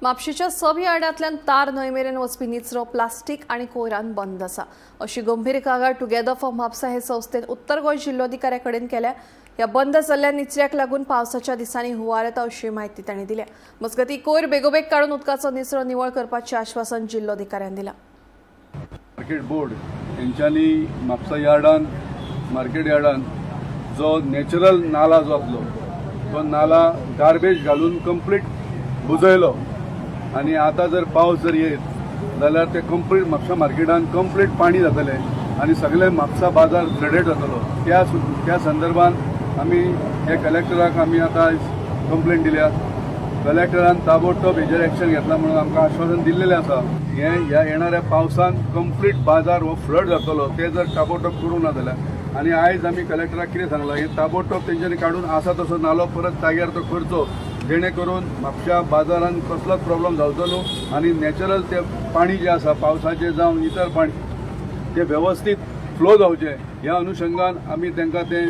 म्हापशेच्या सब यार्डांतल्यान तार न्हंयमेरेन वचपी निचरो प्लास्टीक आनी कोयरान बंद आसा अशी गंभीर कागाळ टुगेदर फॉर म्हापसा हे संस्थेन उत्तर गोंय जिल्लोधिकाऱ्या कडेन केल्या। ह्या बंद जाल्ल्या निचऱ्याक लागून पावसाच्या दिसांनी हुंवार येता अशी माहिती तांणी दिल्या। मजगतीं कोयर बेगोबेग काडून उदकाचो निचरो निवळ करपाचें आश्वासन जिल्लोधिकाऱ्यान दिलां। मार्केट बोर्ड यांच्यानी म्हापसा यार्डान मार्केट यार्डान जो नॅचरल नाला जो आसलो तो नाला गार्बेज घालून कंप्लीट बुजयलो आणि आता जर पावस जर येत जाल्यार ते कंप्लीट म्हापसा मार्केटान कंप्लीट पाणी जातले आणि सगळे म्हापसा बाजार फ्लडेड जातलो। त्या संदर्भात आम्ही हे कलेक्टराक आम्ही आता कंप्लेंट दिल्या। कलेक्टरान ताबडतोब हेजेर एक्शन घेतला म्हणून आमकां आश्वासन दिल्लेलें आसा। ह्या येणाऱ्या पावसान कंप्लीट बाजार हो फ्लड जातलो ते जर ताबडतोब करूं ना जाल्यार आणि आयज आम्ही कलेक्टराक कितें सांगलां हे ताबडतोब तेंच्यांनी काडून आसा तसो नालो परत जाग्यार तो करचो जेणे करून म्हापशा बाजारान कसलोच प्रॉब्लेम जावचो न्हू आणि नॅचरल ते पाणी जे आसा पावसाचें जावं इतर पाणी ते व्यवस्थित फ्लो जावचे ह्या अनुशंगान आमी तांकां ते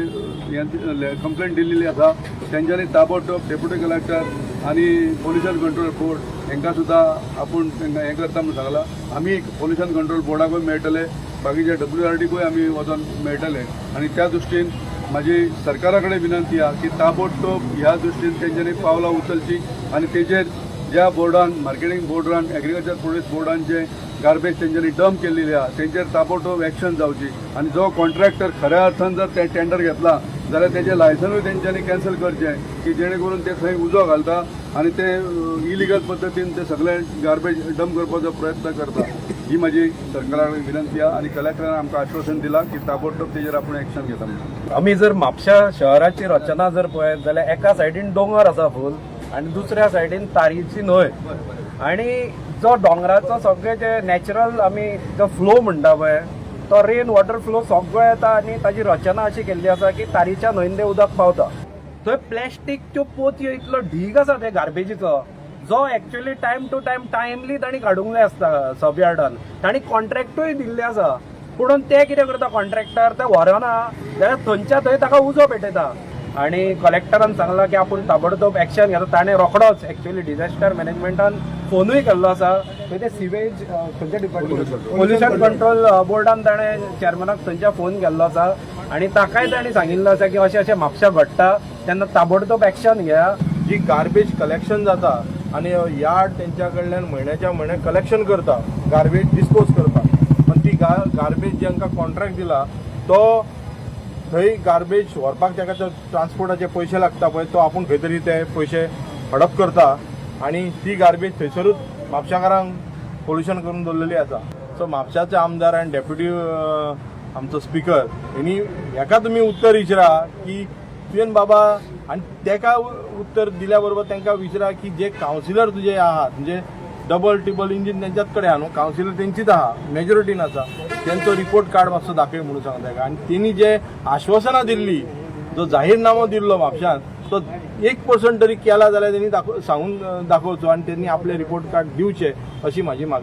कंप्लेंट दिल्ली आसा। तेंच्यांनी ताबडतोब डेप्युटी कलेक्टर आणि पोल्युशन कंट्रोल बोर्ड हांकां सुद्दां आपूण तांकां हें करता म्हणून सांगलां। आमी पोल्युशन कंट्रोल बोर्डाकूय मेळटले बाकीच्या WRDकूय आमी वचोन मेळटले आणि त्या दृश्टीन माझी सरकारा कडेन विनंती आहे की ताबडतोब ह्या दृश्टीन तेंच्यांनी पावलां उचलची आणि तेजेर ज्या बोर्डान मार्केटिंग बोर्डान एग्रीकल्चर प्रोड्यूस बोर्डान जे गार्बेज तेंच्यांनी डंप केल्लेली आहा तेंचेर ताबडतोब एक्शन जावची आणि जो कॉन्ट्रॅक्टर खऱ्या अर्थान जर ते टेंडर घेतला जाल्यार तेजें लायसनूय तेंच्यांनी कॅन्सल करचें की जेणे करून ते थंय उजो घालता आणि ते इलिगल पद्दतीन ते सगळे गार्बेज डंप करपाचो प्रयत्न करता। ही माझी सरकारा कडेन विनंती आहे आणि कलेक्टरान आमकां आश्वासन दिलां की ताबडतोब तेजेर आपूण एक्शन घेता म्हणून। आमी जर म्हापशा शहराची रचना जर पळयत जाल्यार एका सायडीन डोंगर आसा फूल आणि दुसऱ्या सायडीन तारीची न्हंय आणि जो डोंगराचो सगळे जे नॅचरल आमी जो फ्लो म्हणटा पळय तो रेन वॉटर फ्लो सगळो येता आणि ताची रचना अशी केल्ली आसा की तारीच्या न्हंयेंत उदक पावता। थंय प्लॅस्टीकच्यो पोतयो इतलो ढीग आसा त्या गार्बेजीचो जो actually time to time timely तांणी काडूंक जाय आसता। सब यार्डान तांणी कॉन्ट्रॅक्टूय दिल्ले आसा पूण ते कितें करता कॉन्ट्रॅक्टर ते व्हरना जाल्यार थंयच्या थंय ताका उजो पेटयता आणि कलेक्टरान सांगलां की आपूण ताबडतोब एक्शन घेता। ताणें रोखडोच एक्चुअली डिझास्टर मॅनेजमेंटान फोनूय केल्लो आसा थंय ते सिवेज खंयच्या डिपार्टमेंट पोल्युशन कंट्रोल बोर्डान ताणें चेअरमॅनाक थंयच्या फोन केल्लो आसा आणि ताकाय ताणें सांगिल्लो आसा की अशें अशें म्हापशा घडटा तेन्ना ताबडतोब एक्शन घेया। जी गार्बेज कलेक्शन जाता आणि यार्ड तेंच्या कडल्यान म्हयन्याच्या म्हयने कलेक्शन करता गार्बेज डिस्पोज करता पण ती गार्बेज जेंका कॉन्ट्रॅक्ट दिला तो थंय गार्बेज व्हरपाक ताका ट्रान्सपोर्टाचे पयशे लागता पळय तो आपूण खंय तरी ते पयशे हडप करता आणि ती गार्बेज थंयसरूच म्हापशाकारांक पोल्युशन करून दवरलेली आसा। सो म्हापशाचे आमदार आनी डेप्युटी आमचो स्पीकर हेणी हेका तुमी उत्तर विचारा की तुवें बाबा आणि तेका उत्तर दिल्या बरोबर तांकां विचारा की जे कावन्सिलर तुजे आहात म्हणजे डबल टिबल इंजीन तेंच्याच कडेन आहा न्हू कावन्सिलर तेंचीच आहा मेजॉरिटीन आसा तेंचो रिपोर्ट कार्ड मातसो दाखय म्हणून सांगता ताका आणि तेणी जे आश्वासनां दिल्ली जो जाहीरनामो दिल्लो म्हापशांत तो 1% तरी केला जाल्यार तेणी सांगून दाखोवचो आणि त्यांनी आपले रिपोर्ट कार्ड दिवचे अशी माझी मागणी।